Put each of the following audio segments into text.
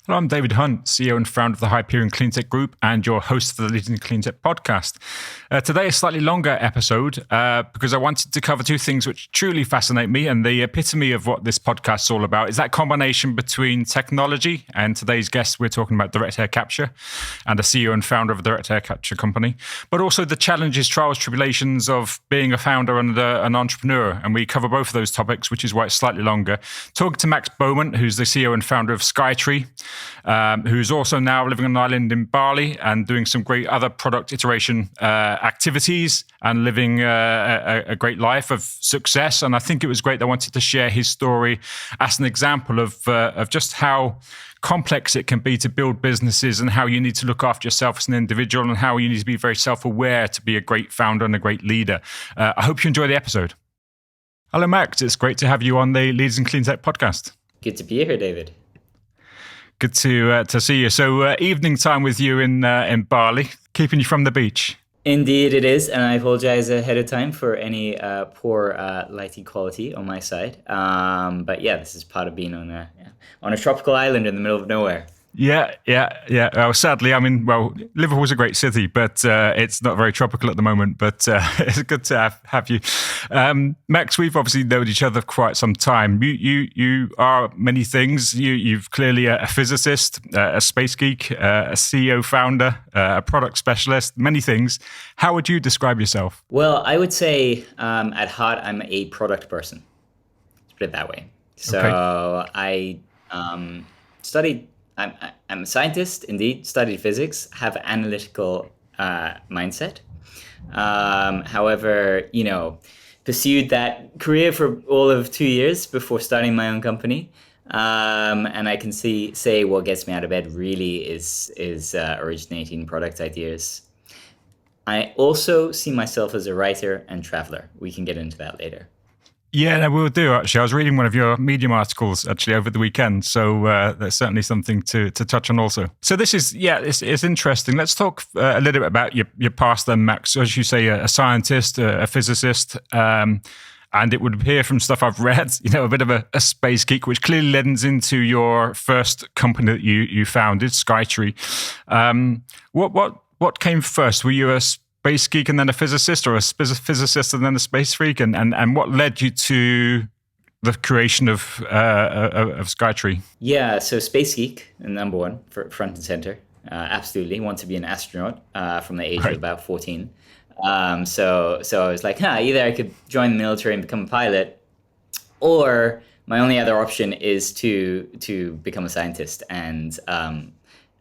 Hello, I'm David Hunt, CEO and founder of the Hyperion Cleantech Group and your host for the Leading Cleantech podcast. Today, a slightly longer episode because I wanted to cover two things which truly fascinate me, and the epitome of what this podcast is all about is that combination between technology, and today's guest, we're talking about direct air capture, and a CEO and founder of a direct air capture company, but also the challenges, trials, tribulations of being a founder and an entrepreneur. And we cover both of those topics, which is why it's slightly longer. Talking to Max Beaumont, who's the CEO and founder of SkyTree, who's also now living on an island in Bali and doing some great other product iteration activities and living a great life of success. And I think it was great that I wanted to share his story as an example of just how complex it can be to build businesses and how you need to look after yourself as an individual and how you need to be very self-aware to be a great founder and a great leader. I hope you enjoy the episode. Hello, Max. It's great to have you on the Leaders in Cleantech podcast. Good to be here, David. Good to see you. So evening time with you in Bali, keeping you from the beach. Indeed it is, and I apologize ahead of time for any poor lighting quality on my side. But yeah, this is part of being on a tropical island in the middle of nowhere. Yeah. Well, sadly, I mean, Liverpool's a great city, but it's not very tropical at the moment. But it's good to have you, Max. We've obviously known each other for quite some time. You are many things. You've clearly a physicist, a space geek, a CEO founder, a product specialist, many things. How would you describe yourself? Well, I would say at heart, I'm a product person. Let's put it that way. So okay. I studied. I'm a scientist, indeed, studied physics, have an analytical mindset. However, pursued that career for all of 2 years before starting my own company. And I can say what gets me out of bed really is originating product ideas. I also see myself as a writer and traveler. We can get into that later. Yeah, we'll do, actually. I was reading one of your Medium articles, actually, over the weekend. So there's certainly something to touch on also. So this is, it's interesting. Let's talk a little bit about your past then, Max. As you say, a scientist, a physicist, and it would appear from stuff I've read, a bit of a space geek, which clearly lends into your first company that you founded, SkyTree. What came first? Were you a space geek and then a physicist, or a physicist and then a space freak? And what led you to the creation of SkyTree? Yeah, so space geek, number one, for front and center. Absolutely, want to be an astronaut from the age of about 14. So I was like, either I could join the military and become a pilot, or my only other option is to become a scientist and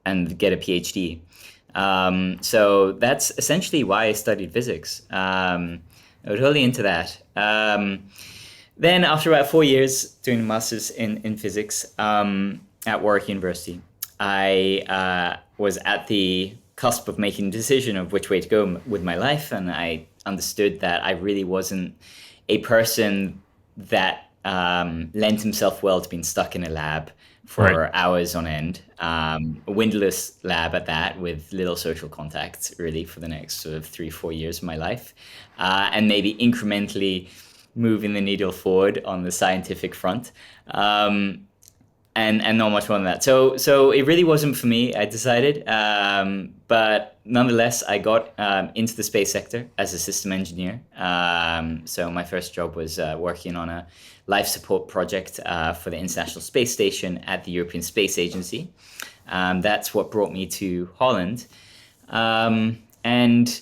get a PhD. So that's essentially why I studied physics. I was totally into that. Then after about 4 years doing a master's in physics at Warwick University, I was at the cusp of making a decision of which way to go with my life. And I understood that I really wasn't a person that lent himself well to being stuck in a lab for hours on end, a windowless lab at that, with little social contacts really for the next sort of 3-4 years of my life, and maybe incrementally moving the needle forward on the scientific front, and not much more than that. So it really wasn't for me, I decided, but nonetheless, I got into the space sector as a system engineer. So my first job was working on a life support project for the International Space Station at the European Space Agency. That's what brought me to Holland. And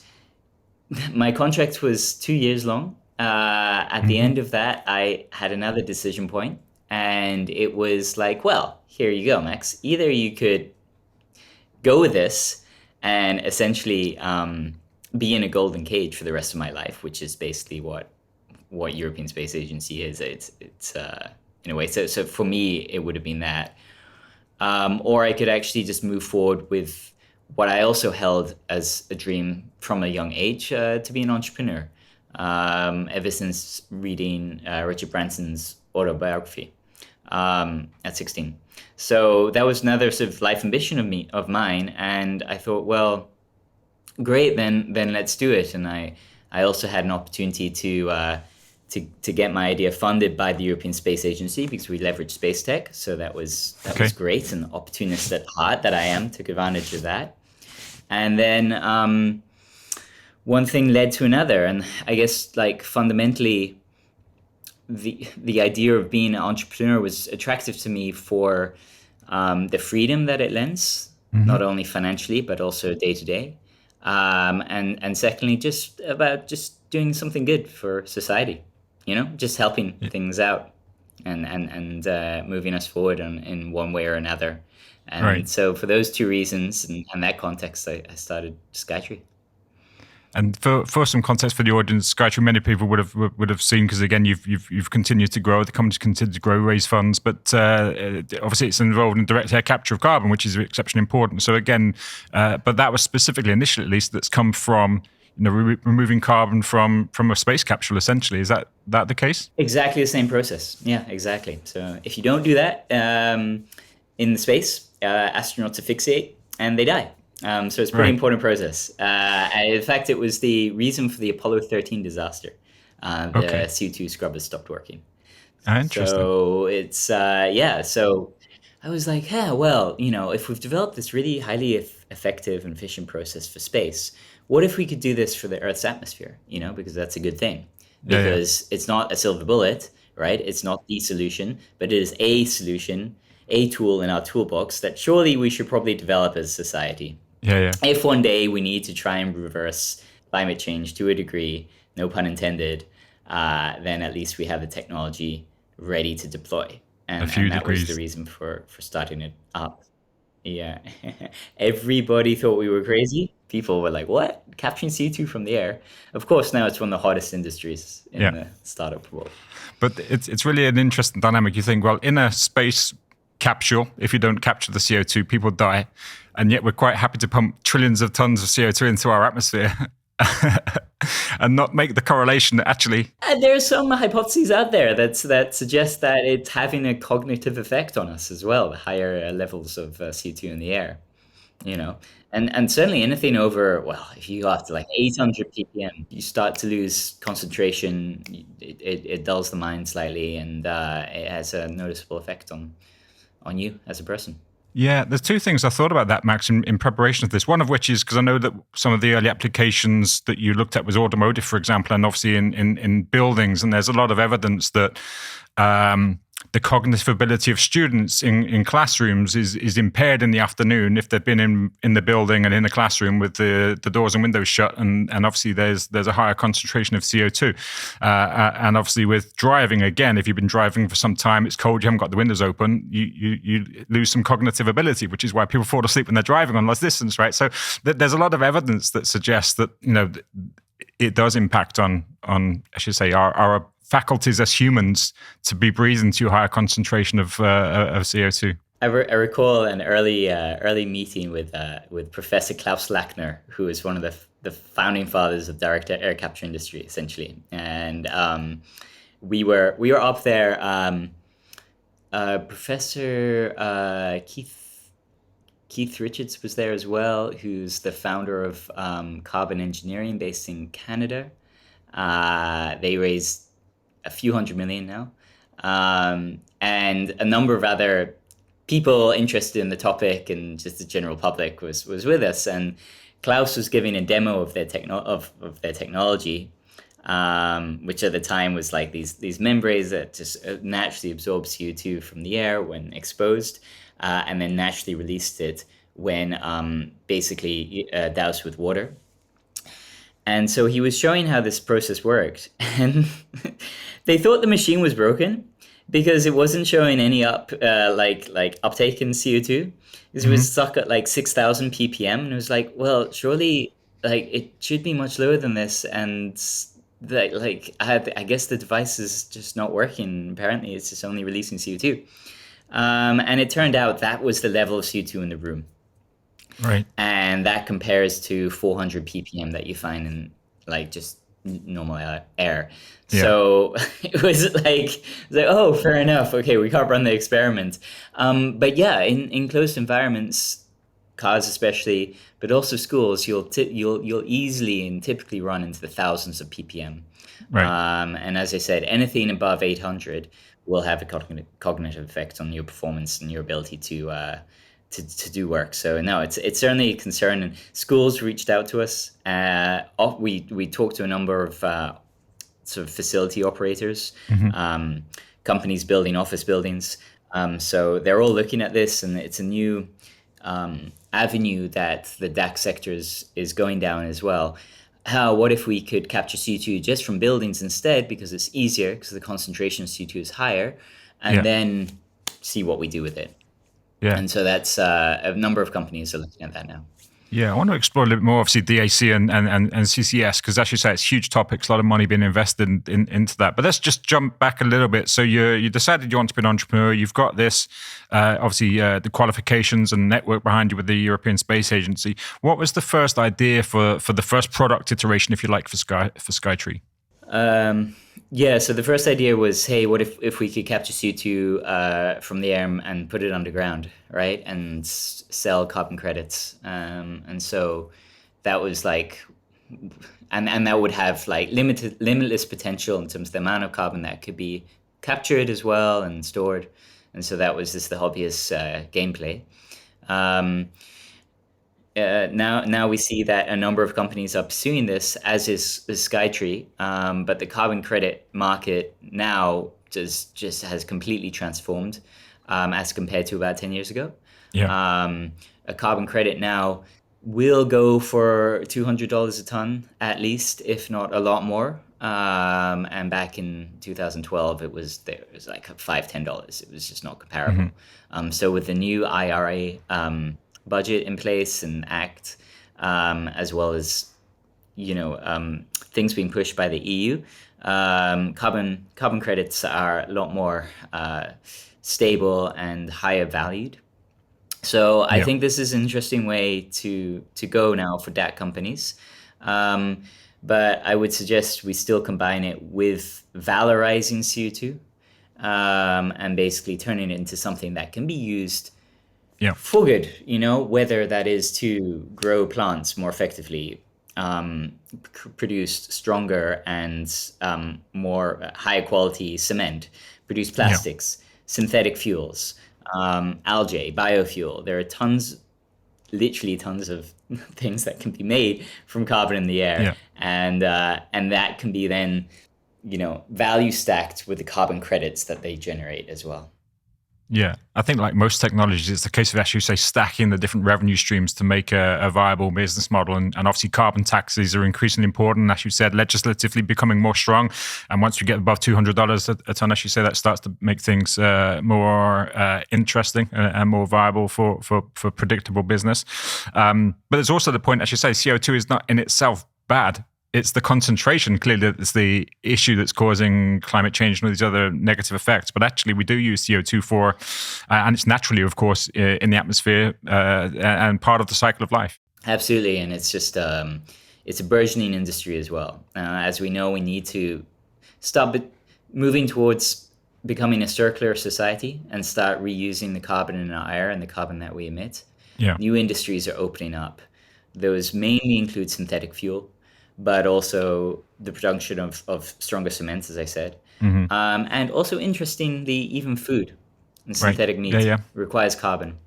my contract was 2 years long. At the end of that, I had another decision point, and it was like, well, here you go, Max. Either you could go with this and essentially be in a golden cage for the rest of my life, which is basically what European Space Agency is. It's in a way. So for me, it would have been that. Or I could actually just move forward with what I also held as a dream from a young age, to be an entrepreneur, ever since reading Richard Branson's autobiography at 16. So that was another sort of life ambition of mine. And I thought, well, great, then let's do it. And I also had an opportunity to to get my idea funded by the European Space Agency because we leveraged space tech. So that was great, and opportunist at heart that I am, took advantage of that. And then one thing led to another, and I guess like fundamentally, the idea of being an entrepreneur was attractive to me for the freedom that it lends, not only financially but also day to day, and secondly, just about just doing something good for society, just helping things out and moving us forward in one way or another. And so for those two reasons and that context, I started SkyTree. And for some context for the audience, SkyTree, many people would have seen, because again, you've continued to grow. The company's continued to grow, raise funds, but obviously it's involved in direct air capture of carbon, which is exceptionally important. So again, but that was specifically, initially at least, that's come from removing carbon from a space capsule. Essentially, is that the case? Exactly the same process. Yeah, exactly. So if you don't do that in the space, astronauts asphyxiate and they die. So it's a pretty important process. In fact, it was the reason for the Apollo 13 disaster. The CO2 scrubbers stopped working. Interesting. So it's, so I was like, if we've developed this really highly effective and efficient process for space, what if we could do this for the Earth's atmosphere? Because that's a good thing. Because it's not a silver bullet, right? It's not the solution, but it is a solution, a tool in our toolbox that surely we should probably develop as a society. If one day we need to try and reverse climate change to a degree, no pun intended, then at least we have the technology ready to deploy. And that was the reason for starting it up. Yeah. Everybody thought we were crazy. People were like, what? Capturing CO2 from the air? Of course, now it's one of the hottest industries in the startup world. But it's really an interesting dynamic. You think, well, in a space capsule, if you don't capture the CO2, people die. And yet we're quite happy to pump trillions of tons of CO2 into our atmosphere and not make the correlation that actually... There are some hypotheses out there that suggest that it's having a cognitive effect on us as well, the higher levels of CO2 in the air, And certainly anything over, if you go up to like 800 ppm, you start to lose concentration. It dulls the mind slightly, and it has a noticeable effect on you as a person. Yeah, there's two things I thought about that, Max, in preparation of this. One of which is because I know that some of the early applications that you looked at was automotive, for example, and obviously in buildings. And there's a lot of evidence that the cognitive ability of students in classrooms is impaired in the afternoon if they've been in the building and in a classroom with the doors and windows shut, and obviously there's a higher concentration of CO2. And obviously with driving, again, if you've been driving for some time, it's cold, you haven't got the windows open, you lose some cognitive ability, which is why people fall asleep when they're driving on long distance, right? So there's a lot of evidence that suggests that it does impact on I should say our faculties as humans to be breathing to a higher concentration of CO2. I recall an early meeting with Professor Klaus Lackner, who is one of the founding fathers of direct air capture industry, essentially. And we were up there. Professor Keith Richards was there as well, who's the founder of Carbon Engineering, based in Canada. They raised a few $100 million now, and a number of other people interested in the topic, and just the general public was with us. And Klaus was giving a demo of their technology, which at the time was like these membranes that just naturally absorb CO2 from the air when exposed, and then naturally released it when basically doused with water. And so he was showing how this process worked, and they thought the machine was broken because it wasn't showing any uptake in CO2. Because it was stuck at like 6,000 ppm, and it was like, well, surely it should be much lower than this, and I guess the device is just not working. Apparently, it's just only releasing CO2, and it turned out that was the level of CO2 in the room. Right. And that compares to 400 ppm that you find in just normal air. Yeah. So it was like, oh, fair enough. Okay, we can't run the experiment. But yeah, in closed environments, cars especially, but also schools, you'll easily and typically run into the thousands of ppm. Right. And as I said, anything above 800 will have a cognitive effect on your performance and your ability to do work. So no, it's certainly a concern. And schools reached out to us. We talked to a number of sort of facility operators, companies building office buildings. So they're all looking at this, and it's a new avenue that the DAC sector is going down as well. What if we could capture CO2 just from buildings instead, because it's easier, because the concentration of CO2 is higher, and then see what we do with it. Yeah. And so that's a number of companies are looking at that now. Yeah, I want to explore a little bit more, obviously, DAC and CCS, because as you say, it's huge topics, a lot of money being invested into that. But let's just jump back a little bit. So you decided you want to be an entrepreneur. You've got this, obviously, the qualifications and network behind you with the European Space Agency. What was the first idea for the first product iteration, if you like, for SkyTree? So the first idea was, hey, what if we could capture CO2 from the air and put it underground, right? And sell carbon credits. And so that was like, and that would have like limitless potential in terms of the amount of carbon that could be captured as well and stored. And so that was just the hobbyist gameplay. Now we see that a number of companies are pursuing this, as is SkyTree, but the carbon credit market now just has completely transformed as compared to about 10 years ago. Yeah. A carbon credit now will go for $200 a ton at least, if not a lot more. And back in 2012, it was like $5-10. It was just not comparable. So with the new IRA budget in place and act, as well as things being pushed by the EU, carbon credits are a lot more stable and higher valued. So I think this is an interesting way to go now for DAC companies. But I would suggest we still combine it with valorizing CO2 and basically turning it into something that can be used for good, whether that is to grow plants more effectively, produce stronger and more high quality cement, produce plastics, synthetic fuels, algae, biofuel. There are literally tons of things that can be made from carbon in the air, and that can be then, value stacked with the carbon credits that they generate as well. Yeah, I think like most technologies, it's the case of, as you say, stacking the different revenue streams to make a viable business model. And obviously carbon taxes are increasingly important, as you said, legislatively becoming more strong. And once we get above $200 a ton, as you say, that starts to make things more interesting and more viable for predictable business. But there's also the point, as you say, CO2 is not in itself bad. It's the concentration, clearly, that's the issue that's causing climate change and all these other negative effects. But actually, we do use CO2 for, and it's naturally, of course, in the atmosphere and part of the cycle of life. Absolutely. And it's just, it's a burgeoning industry as well. As we know, we need to stop moving towards becoming a circular society and start reusing the carbon in our air and the carbon that we emit. New industries are opening up. Those mainly include synthetic fuel, but also the production of stronger cements, as I said. And also, interestingly, even food and synthetic meat requires carbon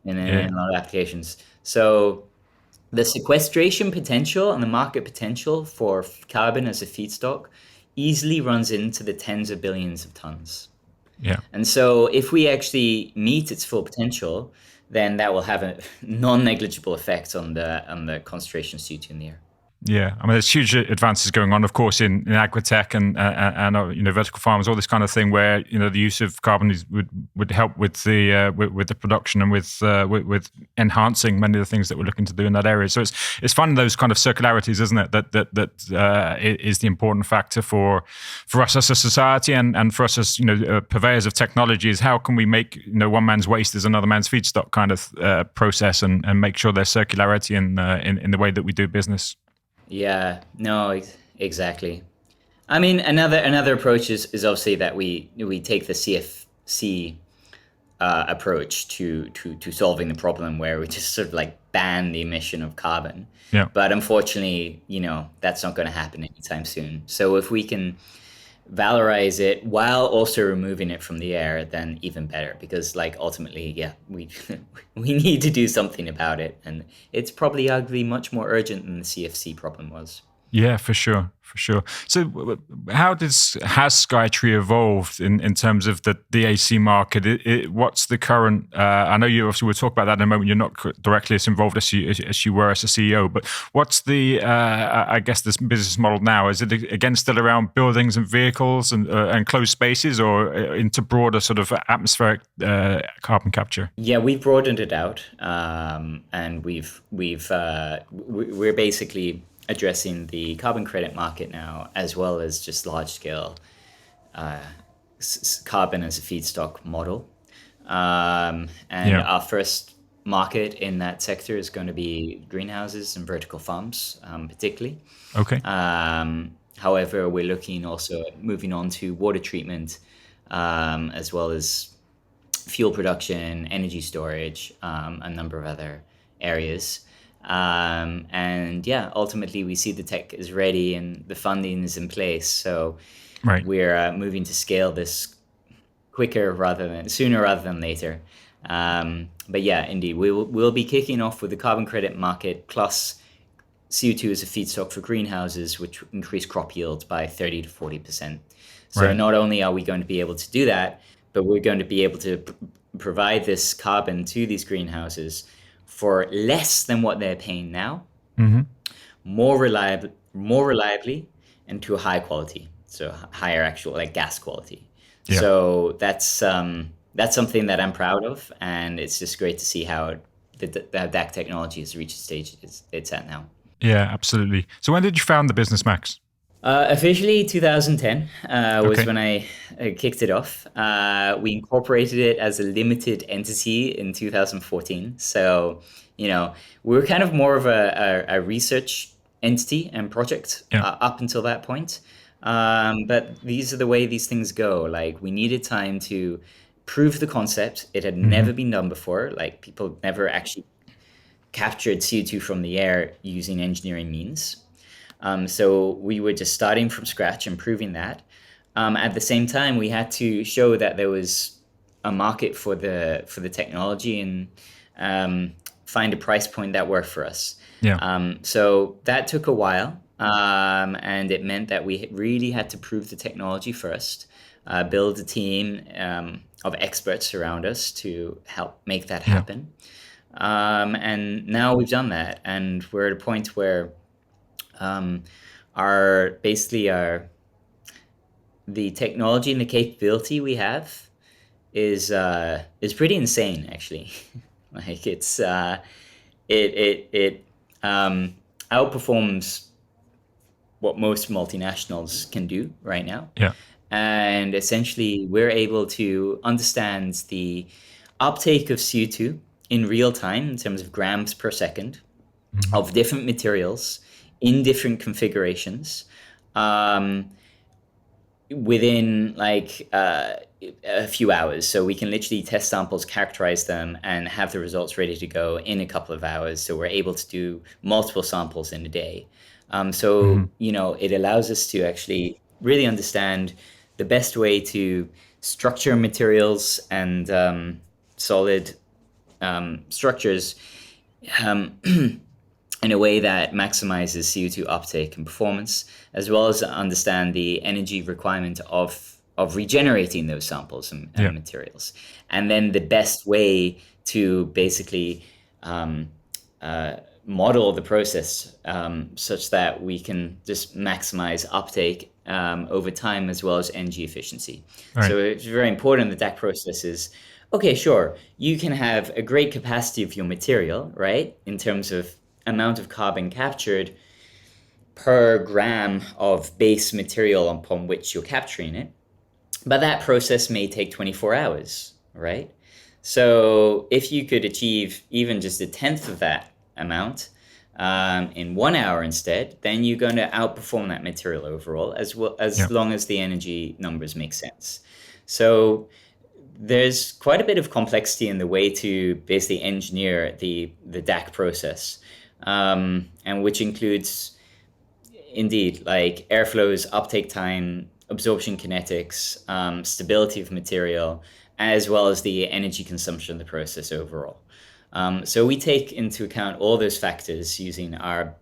in a lot of applications. So the sequestration potential and the market potential for carbon as a feedstock easily runs into the tens of billions of tons. And so if we actually meet its full potential, then that will have a non-negligible effect on the concentration of CO2 in the air. Yeah, I mean, there's huge advances going on, of course, in agri-tech and vertical farms, all this kind of thing, where the use of carbon would help with the production and with enhancing many of the things that we're looking to do in that area. So it's finding those kind of circularities, isn't it? That is the important factor for us as a society and for us as purveyors of technology. Is how can we make one man's waste is another man's feedstock kind of process and make sure there's circularity in the way that we do business. Yeah, no, exactly. I mean, another approach is obviously that we take the CFC approach to solving the problem, where we just sort of like ban the emission of carbon. Yeah. But unfortunately, that's not going to happen anytime soon. So if we can valorize it while also removing it from the air, then even better, because like ultimately, yeah, we we need to do something about it, and it's probably arguably much more urgent than the CFC problem was. Yeah, for sure, for sure. So, has SkyTree evolved in terms of the AC market? What's the current? I know you obviously will talk about that in a moment. You're not directly as involved as you were as a CEO, but what's the? I guess this business model now, is it again still around buildings and vehicles and closed spaces, or into broader sort of atmospheric carbon capture? Yeah, we've broadened it out, and we're basically addressing the carbon credit market now, as well as just large scale carbon as a feedstock model. And our first market in that sector is going to be greenhouses and vertical farms, particularly. Okay. However, we're looking also at moving on to water treatment, as well as fuel production, energy storage, a number of other areas. And yeah, ultimately we see the tech is ready and the funding is in place. So we're moving to scale this sooner rather than later. But yeah, indeed, we'll be kicking off with the carbon credit market plus CO2 as a feedstock for greenhouses, which increase crop yields by 30 to 40%. So not only are we going to be able to do that, but we're going to be able to provide this carbon to these greenhouses for less than what they're paying now, more reliably, and to a high quality, so higher actual like gas quality. Yeah. So that's something that I'm proud of, and it's just great to see how that technology has reached the stage it's at now. Yeah, absolutely. So when did you found the business, Max? Officially 2010 was when I kicked it off. We incorporated it as a limited entity in 2014. So, we were kind of more of a research entity and project up until that point. But these are the way these things go. Like, we needed time to prove the concept. It had never been done before. Like, people never actually captured CO2 from the air using engineering means. So we were just starting from scratch and proving that. At the same time, we had to show that there was a market for the technology and find a price point that worked for us. Yeah. So that took a while, and it meant that we really had to prove the technology first, build a team of experts around us to help make that happen. And now we've done that, and we're at a point where the technology and the capability we have is pretty insane, actually. Like it outperforms what most multinationals can do right now. Yeah. And essentially, we're able to understand the uptake of CO2 in real time in terms of grams per second of different materials in different configurations within like a few hours. So we can literally test samples, characterize them, and have the results ready to go in a couple of hours. So we're able to do multiple samples in a day. It allows us to actually really understand the best way to structure materials and solid structures in a way that maximizes CO2 uptake and performance, as well as understand the energy requirement of regenerating those samples and materials. And then the best way to basically model the process such that we can just maximize uptake over time, as well as energy efficiency. Right. So it's very important that process is, okay, sure, you can have a great capacity of your material, right, in terms of amount of carbon captured per gram of base material upon which you're capturing it. But that process may take 24 hours, right? So if you could achieve even just a tenth of that amount in 1 hour instead, then you're going to outperform that material overall, as long as the energy numbers make sense. So there's quite a bit of complexity in the way to basically engineer the DAC process, and which includes indeed like airflows, uptake time, absorption kinetics, stability of material, as well as the energy consumption of the process overall. So we take into account all those factors using our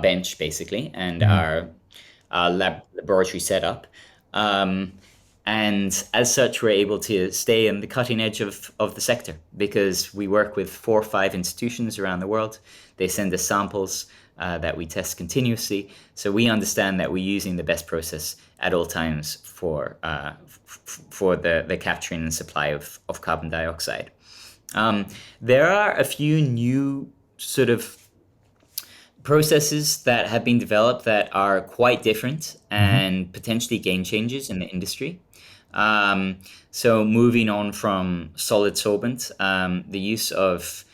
bench basically and our laboratory setup. Um, and as such, we're able to stay in the cutting edge of the sector because we work with 4 or 5 institutions around the world. They send us samples that we test continuously. So we understand that we're using the best process at all times for the capturing and supply of carbon dioxide. There are a few new sort of processes that have been developed that are quite different and potentially game changers in the industry. So moving on from solid sorbent, the use of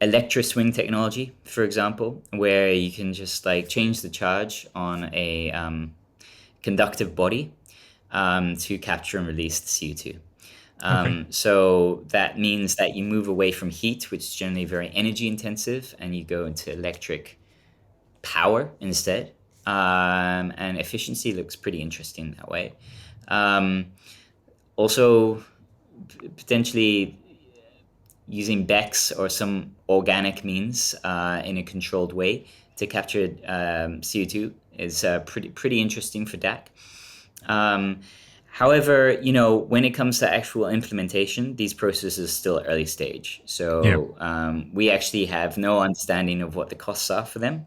electroswing technology, for example, where you can just like change the charge on a conductive body to capture and release the CO2. So that means that you move away from heat, which is generally very energy intensive, and you go into electric power instead. And efficiency looks pretty interesting that way. Also, potentially using BECCS or some organic means in a controlled way to capture CO2 is pretty interesting for DAC. However, when it comes to actual implementation, these processes are still early stage. So we actually have no understanding of what the costs are for them.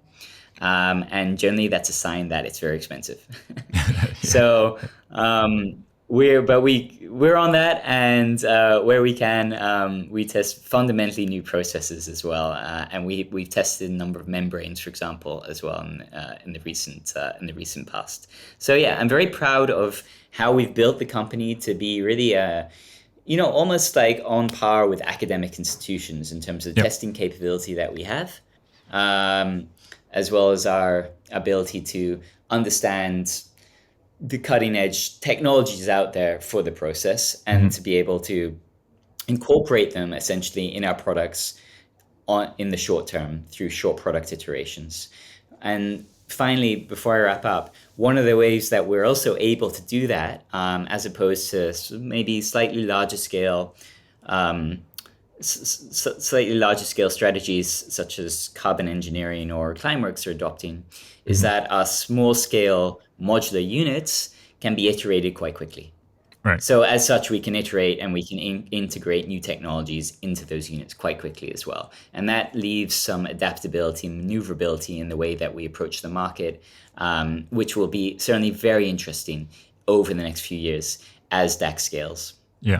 And generally that's a sign that it's very expensive. So we're on that, and where we can, we test fundamentally new processes as well, and we've tested a number of membranes, for example, as well in the recent past. So yeah, I'm very proud of how we've built the company to be really almost like on par with academic institutions in terms of testing capability that we have, as well as our ability to understand the cutting edge technologies out there for the process and to be able to incorporate them essentially in our products in the short term through short product iterations. And finally, before I wrap up, one of the ways that we're also able to do that, as opposed to maybe slightly larger scale strategies such as carbon engineering or Climeworks are adopting, is that our small scale modular units can be iterated quite quickly. Right. So as such, we can iterate and we can integrate new technologies into those units quite quickly as well. And that leaves some adaptability and maneuverability in the way that we approach the market, which will be certainly very interesting over the next few years as DAC scales. Yeah.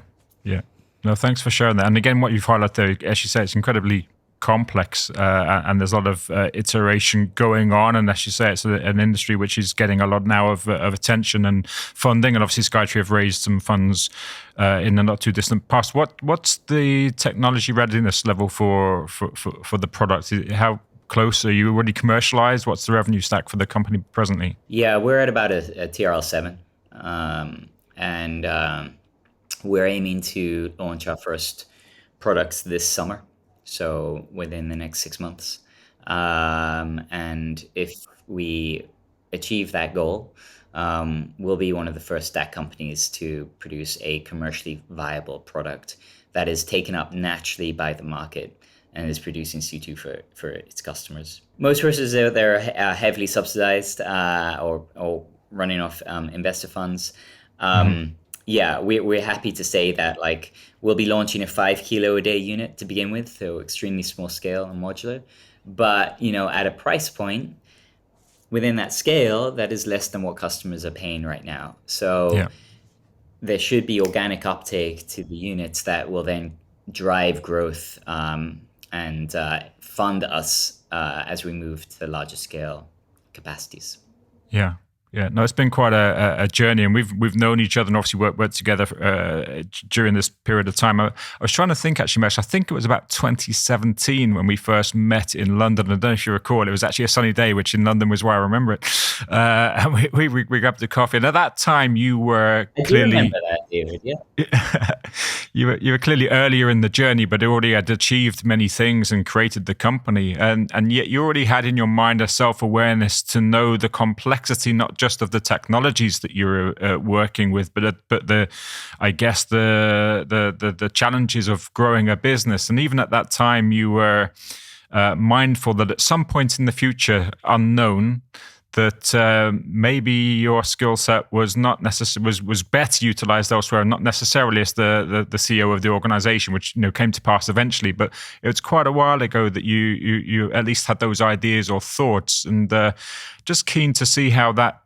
No, thanks for sharing that. And again, what you've highlighted there, as you say, it's incredibly complex and there's a lot of iteration going on. And as you say, it's an industry which is getting a lot now of attention and funding. And obviously SkyTree have raised some funds in the not too distant past. What's the technology readiness level for the product? How close are you already commercialized? What's the revenue stack for the company presently? Yeah, we're at about a TRL7. We're aiming to launch our first products this summer, so within the next 6 months. And if we achieve that goal, we'll be one of the first DAC companies to produce a commercially viable product that is taken up naturally by the market and is producing C2 for its customers. Most processes out there are heavily subsidized or running off investor funds. Yeah, we're happy to say that like we'll be launching a 5 kilo a day unit to begin with, so extremely small scale and modular. But at a price point within that scale that is less than what customers are paying right now. So there should be organic uptake to the units that will then drive growth and fund us as we move to larger scale capacities. Yeah, Yeah, no, it's been quite a journey, and we've known each other and obviously worked together during this period of time. I was trying to think, actually, Mesh, I think it was about 2017 when we first met in London. I don't know if you recall, it was actually a sunny day, which in London was where I remember it. And we grabbed the coffee. And at that time, you were I do clearly... remember that, David, yeah. you were clearly earlier in the journey, but already had achieved many things and created the company. And yet you already had in your mind a self-awareness to know the complexity, not just of the technologies that you're working with, but the challenges of growing a business. And even at that time, you were mindful that at some point in the future, unknown, that maybe your skill set was not necessarily was better utilized elsewhere, not necessarily as the CEO of the organization, which came to pass eventually. But it was quite a while ago that you at least had those ideas or thoughts, and just keen to see how that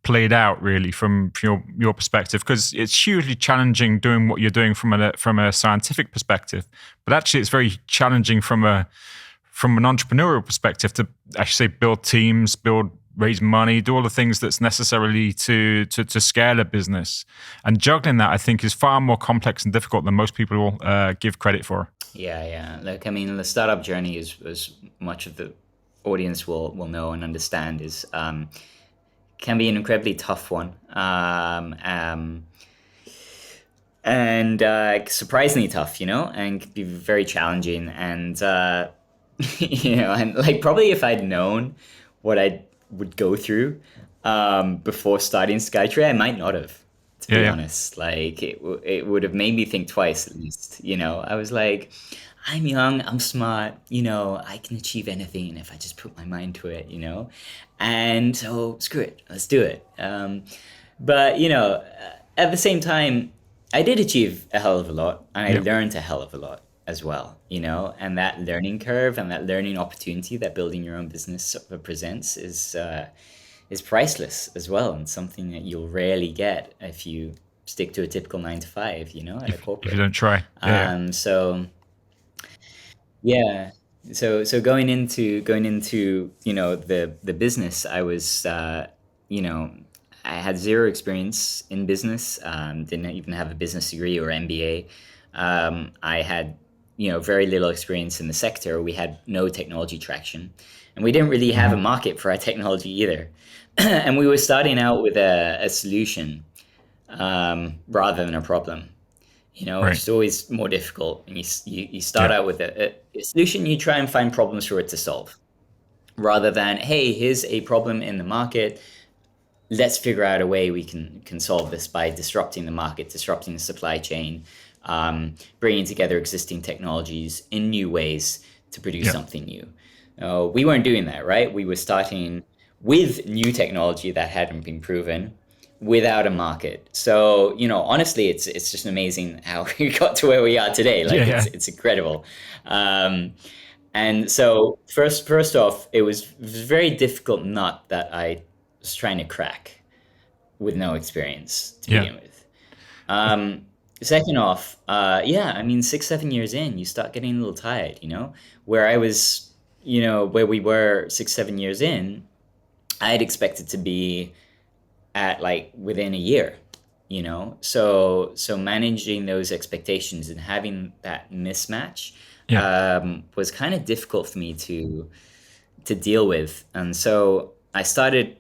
played out really from your perspective, because it's hugely challenging doing what you're doing from a scientific perspective, but actually it's very challenging from an entrepreneurial perspective to actually build teams, raise money, do all the things that's necessarily to scale a business. And juggling that, I think, is far more complex and difficult than most people give credit for. Yeah. Look, I mean, the startup journey is, as much of the audience will know and understand, is can be an incredibly tough one, and surprisingly tough, and can be very challenging. And and like, probably if I'd known what I would go through before starting SkyTree, I might not have, to be honest. Like, it would have made me think twice at least. I was like, I'm young, I'm smart, I can achieve anything if I just put my mind to it, and so screw it, let's do it. But at the same time, I did achieve a hell of a lot, and I learned a hell of a lot as well, and that learning curve and that learning opportunity that building your own business presents is priceless as well, and something that you'll rarely get if you stick to a typical 9 to 5, at a corporate. If you don't try. So going into the business, I was I had zero experience in business, didn't even have a business degree or MBA. I had very little experience in the sector. We had no technology traction, and we didn't really have a market for our technology either. And we were starting out with a solution rather than a problem. Which is always more difficult. And you start out with a solution, you try and find problems for it to solve, rather than, hey, here's a problem in the market, let's figure out a way we can solve this by disrupting the market, disrupting the supply chain, bringing together existing technologies in new ways to produce something new. We weren't doing that, right? We were starting with new technology that hadn't been proven, without a market. So, honestly, it's just amazing how we got to where we are today. Like, it's incredible. And so first off, it was a very difficult nut that I was trying to crack with no experience to begin with. Second off, 6-7 years in, you start getting a little tired, where I was, where we were 6-7 years in, I had expected to be at like within a year, so managing those expectations and having that mismatch was kind of difficult for me to deal with. And so I started,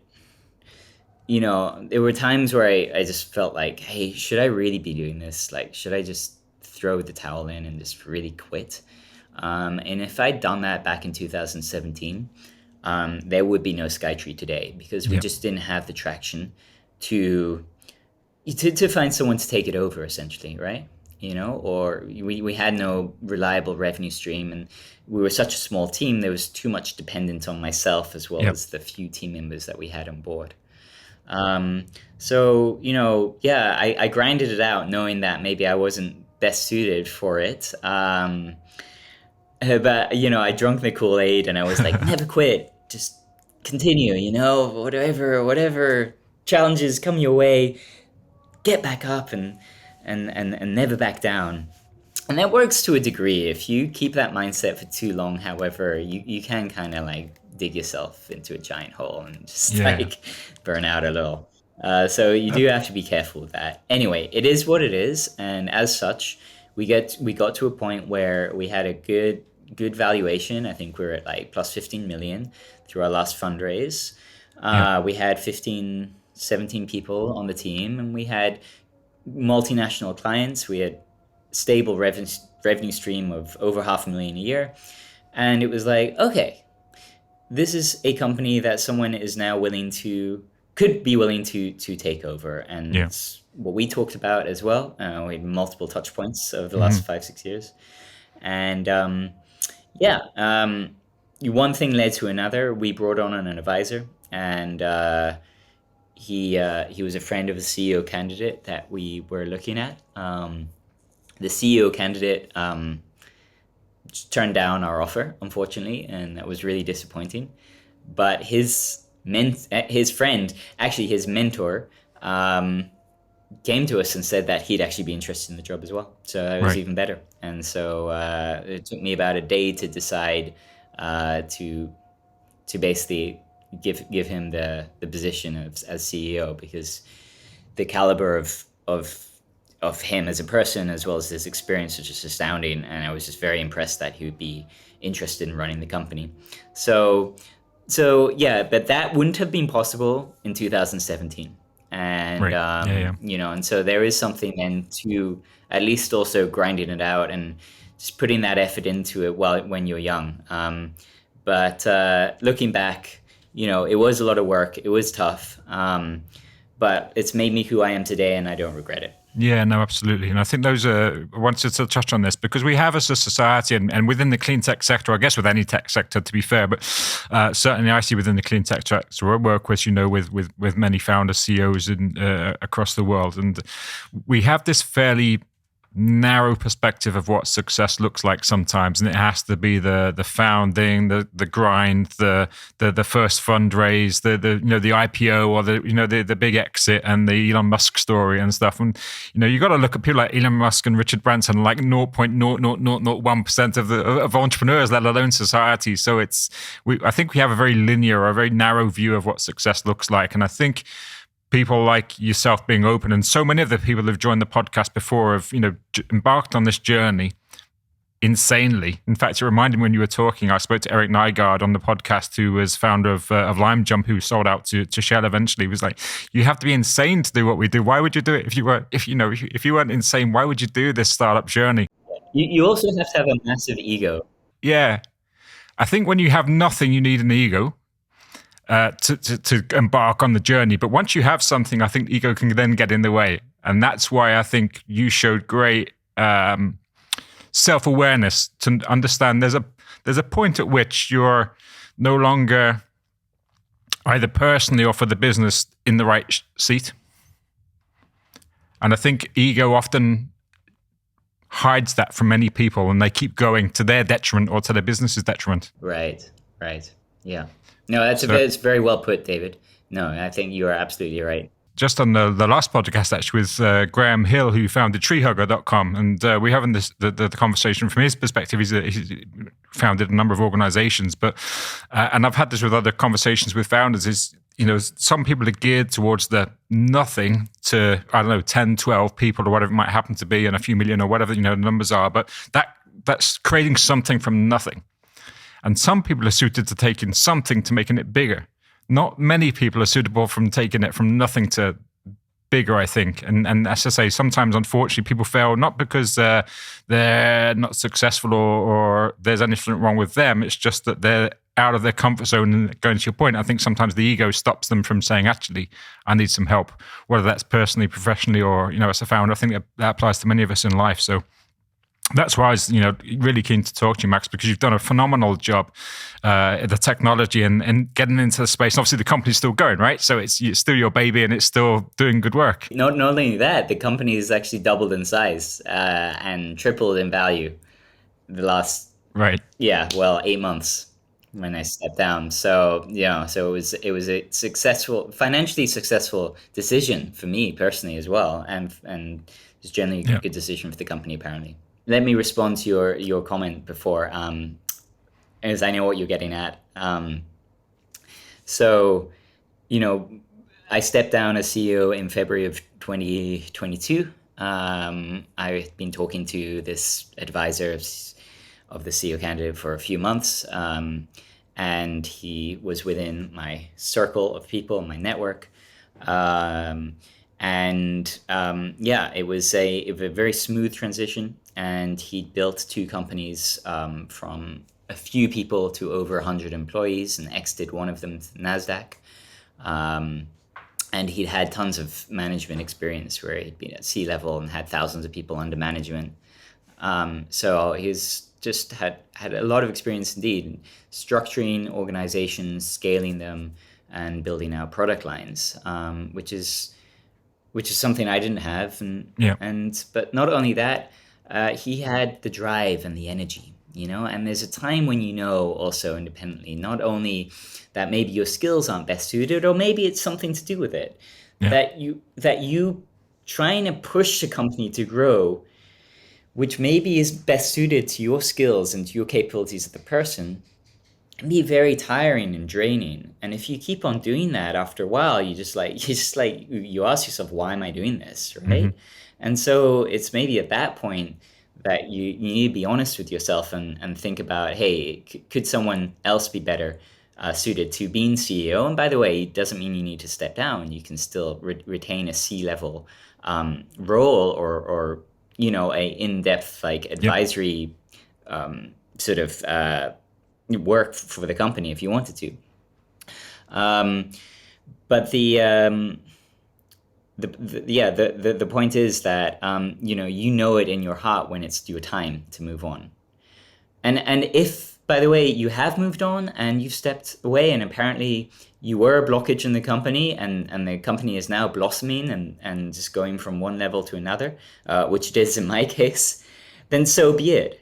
there were times where I just felt like, hey, should I really be doing this? Like, should I just throw the towel in and just really quit? And if I'd done that back in 2017, there would be no SkyTree today, because we just didn't have the traction to find someone to take it over, essentially, right? Or we had no reliable revenue stream, and we were such a small team, there was too much dependent on myself as well as the few team members that we had on board. I grinded it out knowing that maybe I wasn't best suited for it. But, I drank the Kool-Aid and I was like, never quit, just continue, whatever challenges come your way, get back up and never back down. And that works to a degree. If you keep that mindset for too long, however, you can kind of like dig yourself into a giant hole and just Yeah. like burn out a little. So you do have to be careful with that. Anyway, it is what it is, and as such, we got to a point where we had a good valuation. I think we're at like plus 15 million through our last fundraise. We had 15, 17 people on the team, and we had multinational clients. We had stable revenue stream of over 500,000 a year. And it was like, okay, this is a company that someone is now could be willing to take over. And it's what we talked about as well. We had multiple touch points over the last 5-6 years. And one thing led to another. We brought on an advisor, and he was a friend of the CEO candidate that we were looking at. The CEO candidate turned down our offer, unfortunately, and that was really disappointing. But his friend, actually his mentor, came to us and said that he'd actually be interested in the job as well. So that was even better. And so it took me about a day to decide to basically give him the position as CEO, because the caliber of him as a person, as well as his experience, was just astounding. And I was just very impressed that he would be interested in running the company. So yeah, but that wouldn't have been possible in 2017. And, and so there is something then to at least also grinding it out and just putting that effort into it when you're young. But looking back, it was a lot of work. It was tough. But it's made me who I am today, and I don't regret it. Yeah, no, absolutely. And I think I wanted to touch on this because we have as a society and within the clean tech sector, I guess with any tech sector to be fair, but certainly I see within the clean tech sector, I work with many founders, CEOs across the world. And we have this fairly narrow perspective of what success looks like sometimes, and it has to be the founding, the grind, the first fundraise, the IPO, or the big exit, and the Elon Musk story and stuff. And you got to look at people like Elon Musk and Richard Branson, like 0.0001% of entrepreneurs, let alone society. So I think we have a very linear or a very narrow view of what success looks like, and I think people like yourself being open, and so many of the people who've joined the podcast before have, embarked on this journey insanely. In fact, it reminded me when you were talking, I spoke to Eric Nygaard on the podcast, who was founder of Lime Jump, who sold out to Shell eventually. He was like, you have to be insane to do what we do. Why would you do it if you weren't insane? Why would you do this startup journey? You also have to have a massive ego. Yeah. I think when you have nothing, you need an ego. To embark on the journey. But once you have something, I think ego can then get in the way. And that's why I think you showed great self-awareness to understand there's a point at which you're no longer either personally or for the business in the right seat. And I think ego often hides that from many people, and they keep going to their detriment or to their business's detriment. Right. Yeah. No, it's very well put, David. No, I think you are absolutely right. Just on the last podcast, actually, with Graham Hill, who founded treehugger.com, and we're having the conversation from his perspective. He's founded a number of organizations, and I've had this with other conversations with founders, is, some people are geared towards the nothing to, 10, 12 people or whatever it might happen to be, and a few million or whatever, the numbers are, but that's creating something from nothing. And some people are suited to taking something to making it bigger. Not many people are suitable from taking it from nothing to bigger, I think. And as I say, sometimes, unfortunately, people fail not because they're not successful or there's anything wrong with them. It's just that they're out of their comfort zone. And going to your point, I think sometimes the ego stops them from saying, actually, I need some help, whether that's personally, professionally, or, as a founder. I think that applies to many of us in life. So that's why I was, really keen to talk to you, Max, because you've done a phenomenal job the technology and getting into the space. And obviously, the company's still going, right? So it's still your baby, and it's still doing good work. Not only that, the company has actually doubled in size and tripled in value the last 8 months when I stepped down. So so it was a financially successful decision for me personally as well, and it's generally a good decision for the company apparently. Let me respond to your comment before, as I know what you're getting at. So, you know, I stepped down as CEO in February of 2022. I've been talking to this advisor of the CEO candidate for a few months, and he was within my circle of people, my network. Yeah, it was a very smooth transition, and he built two companies from a few people to over 100 employees and exited one of them to NASDAQ. And he'd had tons of management experience where he'd been at C-level and had thousands of people under management. So he's just had a lot of experience indeed in structuring organizations, scaling them, and building out product lines, which is something I didn't have. But not only that, he had the drive and the energy, and there's a time when also independently, not only that maybe your skills aren't best suited, or maybe it's something to do with it, that you trying to push the company to grow, which maybe is best suited to your skills and to your capabilities of the person, can be very tiring and draining. And if you keep on doing that, after a while, you ask yourself, why am I doing this, right? And so it's maybe at that point that you need to be honest with yourself and think about, hey, could someone else be better suited to being CEO? And by the way, it doesn't mean you need to step down. You can still retain a C-level role, or a in-depth advisory sort of work for the company if you wanted to. But the point is that it in your heart when it's your time to move on. And if, by the way, you have moved on and you've stepped away, and apparently you were a blockage in the company, and the company is now blossoming and just going from one level to another, which it is in my case, then so be it.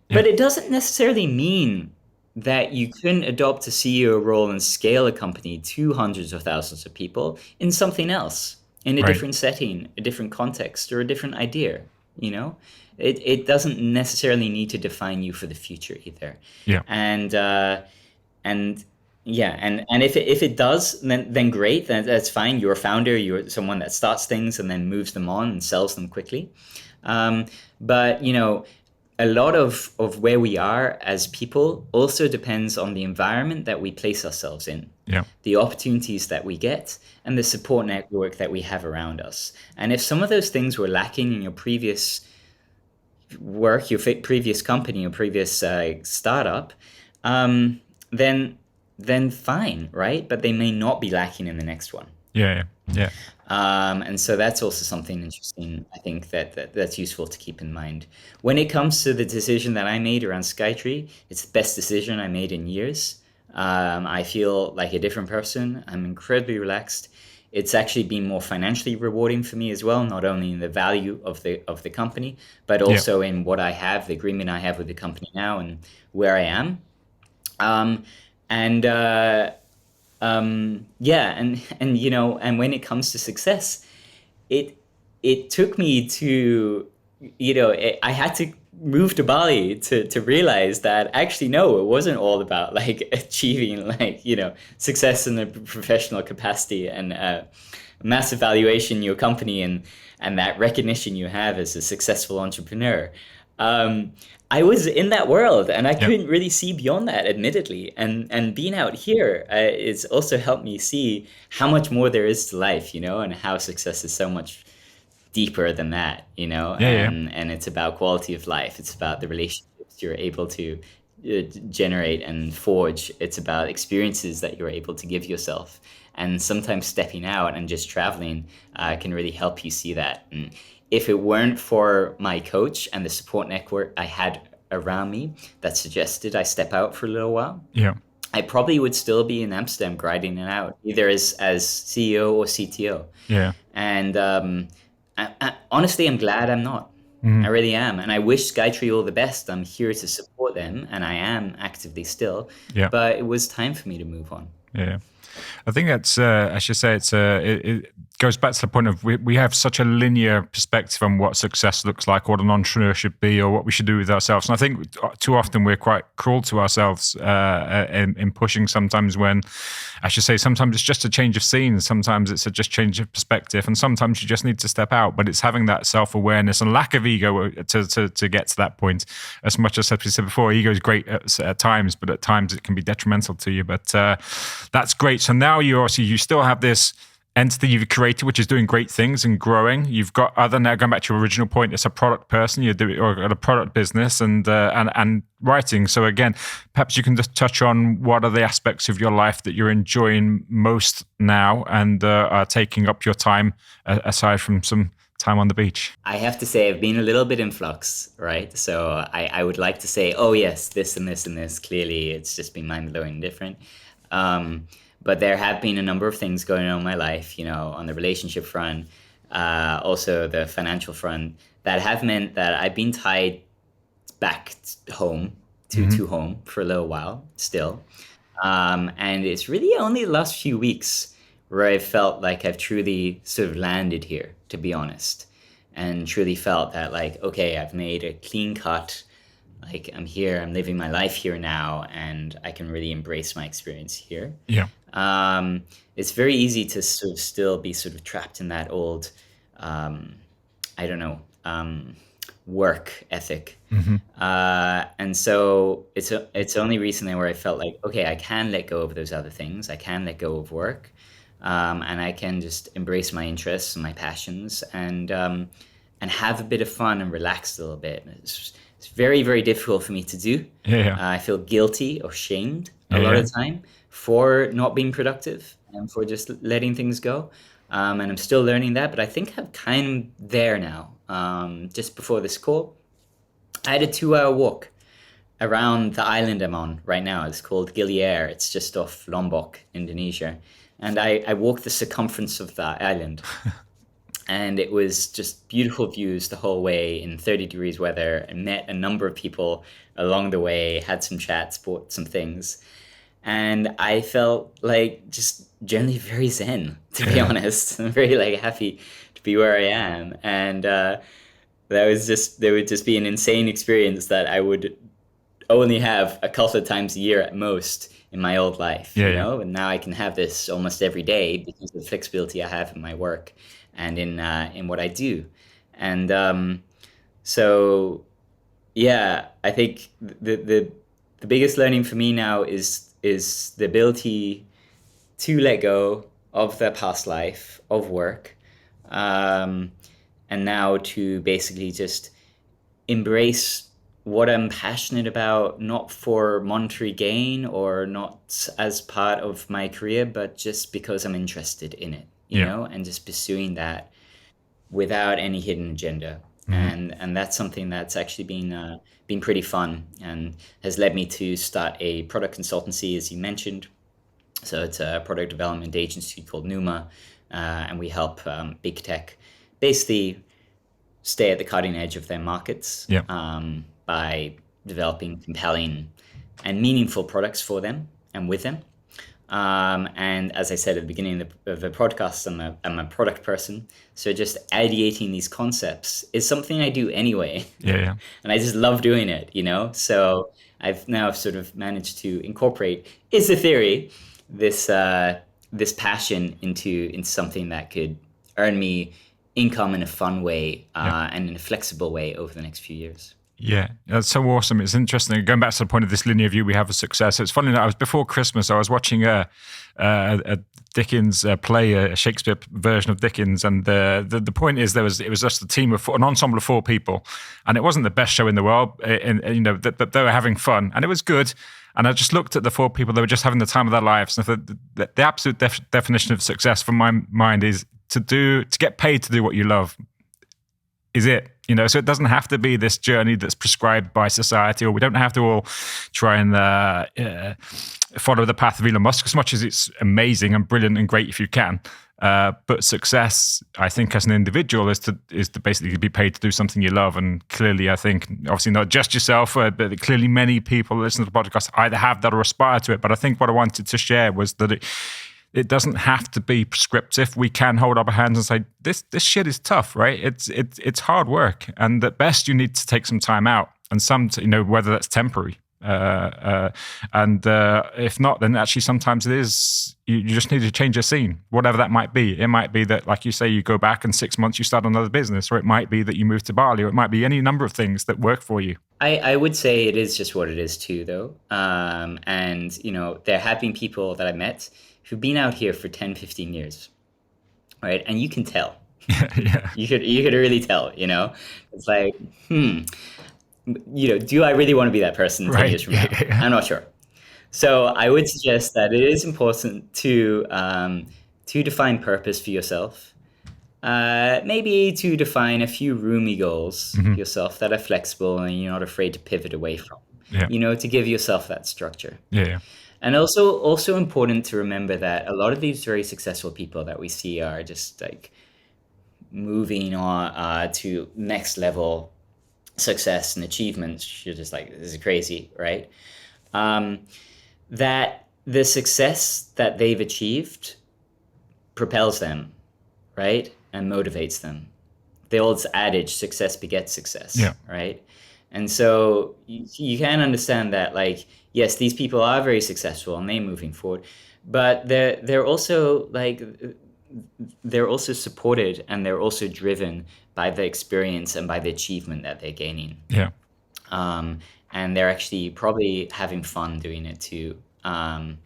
But it doesn't necessarily mean that you couldn't adopt a CEO role and scale a company to hundreds of thousands of people in something else, in a different setting, a different context, or a different idea. It doesn't necessarily need to define you for the future either. And if it does, then great, that's fine. You're a founder, you're someone that starts things and then moves them on and sells them quickly. But a lot of where we are as people also depends on the environment that we place ourselves in, the opportunities that we get, and the support network that we have around us. And if some of those things were lacking in your previous work, your previous company, your previous startup, then fine, right? But they may not be lacking in the next one. And so that's also something interesting, I think, that's useful to keep in mind. When it comes to the decision that I made around SkyTree, it's the best decision I made in years. I feel like a different person. I'm incredibly relaxed. It's actually been more financially rewarding for me as well, not only in the value of the company, but also in what I have, the agreement I have with the company now, and where I am. And when it comes to success, it took me to, I had to move to Bali to realize that actually, no, it wasn't all about achieving success in a professional capacity and massive valuation in your company and that recognition you have as a successful entrepreneur. I was in that world and I couldn't really see beyond that, admittedly. And being out here it's also helped me see how much more there is to life, and how success is so much deeper than that, and it's about quality of life. It's about the relationships you're able to generate and forge. It's about experiences that you're able to give yourself. And sometimes stepping out and just traveling can really help you see that. And if it weren't for my coach and the support network I had around me that suggested I step out for a little while, I probably would still be in Amsterdam grinding it out, either as CEO or CTO. And honestly, I'm glad I'm not. I really am. And I wish SkyTree all the best. I'm here to support them, and I am actively still. But it was time for me to move on. I think that's, I should say, it goes back to the point of we have such a linear perspective on what success looks like, what an entrepreneur should be, or what we should do with ourselves. And I think too often we're quite cruel to ourselves in pushing sometimes when, I should say, sometimes it's just a change of scene, sometimes it's a just change of perspective, and sometimes you just need to step out. But it's having that self-awareness and lack of ego to get to that point. As much as we said before, ego is great at times, but at times it can be detrimental to you. But that's great. So now you still have this entity you've created, which is doing great things and growing. You've got now going back to your original point, it's a product person, you're doing or a product business and writing. So again, perhaps you can just touch on what are the aspects of your life that you're enjoying most now and are taking up your time aside from some time on the beach. I have to say I've been a little bit in flux, right? So I would like to say, oh yes, this and this and this. Clearly, it's just been mind-blowing different. But there have been a number of things going on in my life, on the relationship front, also the financial front, that have meant that I've been tied back home to home for a little while still. And it's really only the last few weeks where I felt like I've truly sort of landed here, to be honest, and truly felt that like, okay, I've made a clean cut. Like I'm here, I'm living my life here now, and I can really embrace my experience here. Yeah. It's very easy to sort of still be sort of trapped in that old, work ethic. And so it's only recently where I felt like, okay, I can let go of those other things. I can let go of work, and I can just embrace my interests and my passions and have a bit of fun and relax a little bit. It's very, very difficult for me to do. I feel guilty or shamed a lot of the time for not being productive and for just letting things go. And I'm still learning that, but I think I'm kind of there now. Just before this call, I had a 2-hour walk around the island I'm on right now. It's called Gili Air. It's just off Lombok, Indonesia. And I walked the circumference of that island. And it was just beautiful views the whole way in 30 degrees weather. I met a number of people along the way, had some chats, bought some things. And I felt like just generally very zen, to be honest. I'm very like happy to be where I am. And there would just be an insane experience that I would only have a couple of times a year at most in my old life, And now I can have this almost every day because of the flexibility I have in my work and in what I do. And so, yeah, I think the biggest learning for me now is the ability to let go of the past life of work, and now to basically just embrace what I'm passionate about, not for monetary gain or not as part of my career, but just because I'm interested in it, you know, and just pursuing that without any hidden agenda. And that's something that's actually been pretty fun and has led me to start a product consultancy, as you mentioned. So it's a product development agency called Numa, and we help big tech basically stay at the cutting edge of their markets by developing compelling and meaningful products for them and with them. And as I said at the beginning of the podcast, I'm a product person. So just ideating these concepts is something I do anyway. Yeah. And I just love doing it, So I've now sort of managed to incorporate, is the theory, this passion into something that could earn me income in a fun way and in a flexible way over the next few years. Yeah, that's so awesome. It's interesting. Going back to the point of this linear view we have of success. It's funny that I was before Christmas, I was watching a Dickens play, a Shakespeare version of Dickens. And the point is it was just a team of an ensemble of 4 people. And it wasn't the best show in the world. And they were having fun and it was good. And I just looked at the 4 people, they were just having the time of their lives. And the absolute definition of success from my mind is to get paid to do what you love is it. So it doesn't have to be this journey that's prescribed by society, or we don't have to all try and follow the path of Elon Musk, as much as it's amazing and brilliant and great if you can. But success, I think, as an individual, is to basically be paid to do something you love. And clearly, I think, obviously not just yourself, but clearly many people listening to the podcast either have that or aspire to it. But I think what I wanted to share was that it doesn't have to be prescriptive. We can hold up our hands and say, this shit is tough, right? It's hard work. And at best, you need to take some time out, and whether that's temporary. And if not, then actually sometimes it is, you just need to change your scene, whatever that might be. It might be that, like you say, you go back and 6 months you start another business, or it might be that you move to Bali, or it might be any number of things that work for you. I would say it is just what it is too, though. And, there have been people that I met who've been out here for 10, 15 years, right? And you can tell. Yeah. You could really tell, It's like, do I really want to be that person 10 years from now? I'm not sure. So I would suggest that it is important to define purpose for yourself. Maybe to define a few roomy goals for yourself that are flexible and you're not afraid to pivot away from. Yeah. To give yourself that structure. Yeah. And also important to remember that a lot of these very successful people that we see are just like moving on to next level success and achievements. You're just like, this is crazy, right? That the success that they've achieved propels them, right? And motivates them. The old adage, success begets success, right? And so you can understand that, like, yes, these people are very successful and they're moving forward, but they're also supported and they're also driven by the experience and by the achievement that they're gaining. Yeah. And they're actually probably having fun doing it too. And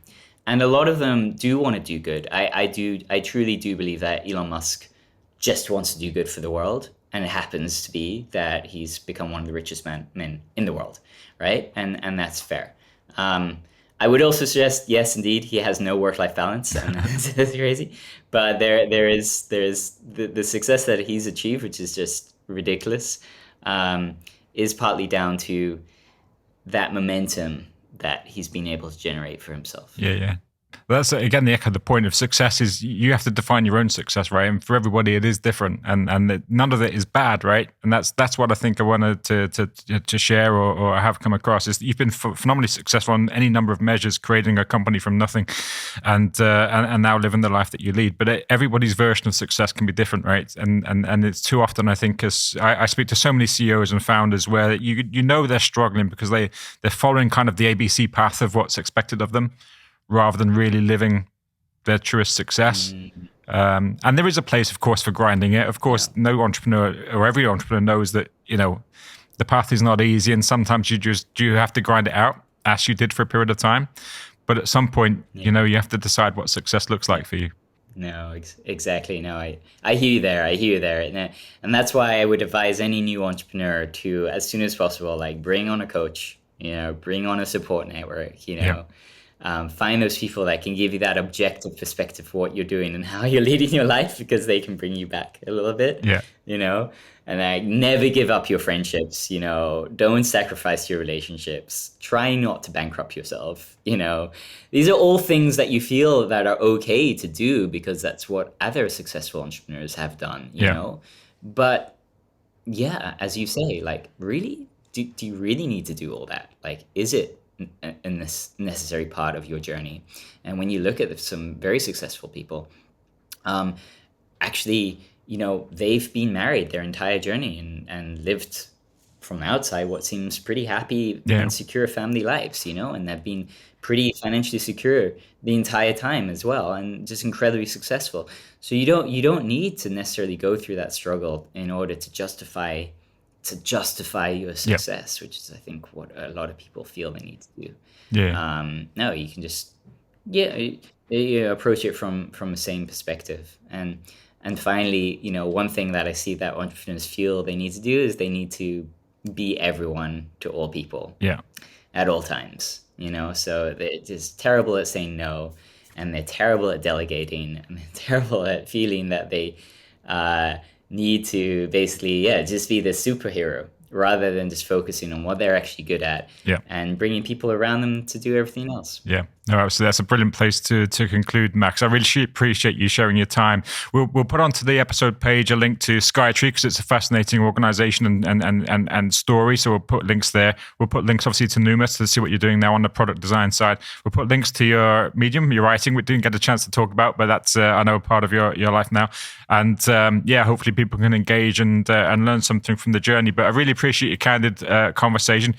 a lot of them do want to do good. I truly do believe that Elon Musk just wants to do good for the world. And it happens to be that he's become one of the richest men in the world, right? And that's fair. I would also suggest, yes, indeed, he has no work-life balance, and that's crazy. But there's the success that he's achieved, which is just ridiculous, is partly down to that momentum that he's been able to generate for himself. Yeah. That's again the point of success is you have to define your own success, right? And for everybody, it is different, and none of it is bad, right? And that's what I think I wanted to share or have come across is that you've been phenomenally successful on any number of measures, creating a company from nothing, and now living the life that you lead. But everybody's version of success can be different, right? And it's too often I think, because I speak to so many CEOs and founders where they're struggling because they're following kind of the ABC path of what's expected of them, rather than really living their truest success. And there is a place, of course, for grinding it. Of course, no entrepreneur or every entrepreneur knows that, the path is not easy, and sometimes you have to grind it out, as you did for a period of time. But at some point, you have to decide what success looks like for you. No, exactly. No, I hear you there. And that's why I would advise any new entrepreneur to, as soon as possible, like bring on a coach, bring on a support network, find those people that can give you that objective perspective for what you're doing and how you're leading your life, because they can bring you back a little bit. And never give up your friendships. Don't sacrifice your relationships. Try not to bankrupt yourself. These are all things that you feel that are okay to do because that's what other successful entrepreneurs have done. You know, but as you say, like, really, do you really need to do all that? Like, is it a necessary part of your journey? And when you look at some very successful people, actually, they've been married their entire journey and lived from the outside what seems pretty happy and secure family lives, and they've been pretty financially secure the entire time as well, and just incredibly successful. So you don't need to necessarily go through that struggle in order to justify your success, which is, I think, what a lot of people feel they need to do. No, you can just you approach it from the same perspective. And finally, one thing that I see that entrepreneurs feel they need to do is they need to be everyone to all people at all times. So they're just terrible at saying no, and they're terrible at delegating, and they're terrible at feeling that they need to basically just be the superhero rather than just focusing on what they're actually good at, and bringing people around them to do everything else. Yeah, no, absolutely. That's a brilliant place to conclude, Max. I really appreciate you sharing your time. We'll put onto the episode page a link to SkyTree, because it's a fascinating organization and story. So we'll put links there. We'll put links obviously to Numa to see what you're doing now on the product design side. We'll put links to your Medium, your writing, we didn't get a chance to talk about, but that's I know part of your life now. And hopefully people can engage and learn something from the journey. But I really appreciate your candid conversation,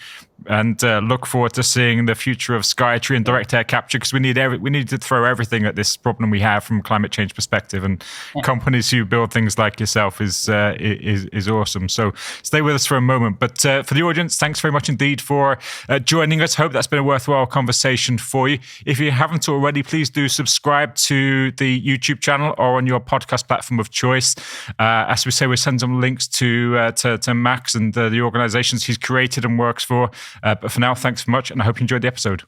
and look forward to seeing the future of SkyTree and direct air capture, because we need to throw everything at this problem we have from a climate change perspective, and companies who build things like yourself is awesome. So stay with us for a moment. But for the audience, thanks very much indeed for joining us. Hope that's been a worthwhile conversation for you. If you haven't already, please do subscribe to the YouTube channel or on your podcast platform of choice. As we say, we'll send some links to Max and the organizations he's created and works for. But for now, thanks so much, and I hope you enjoyed the episode.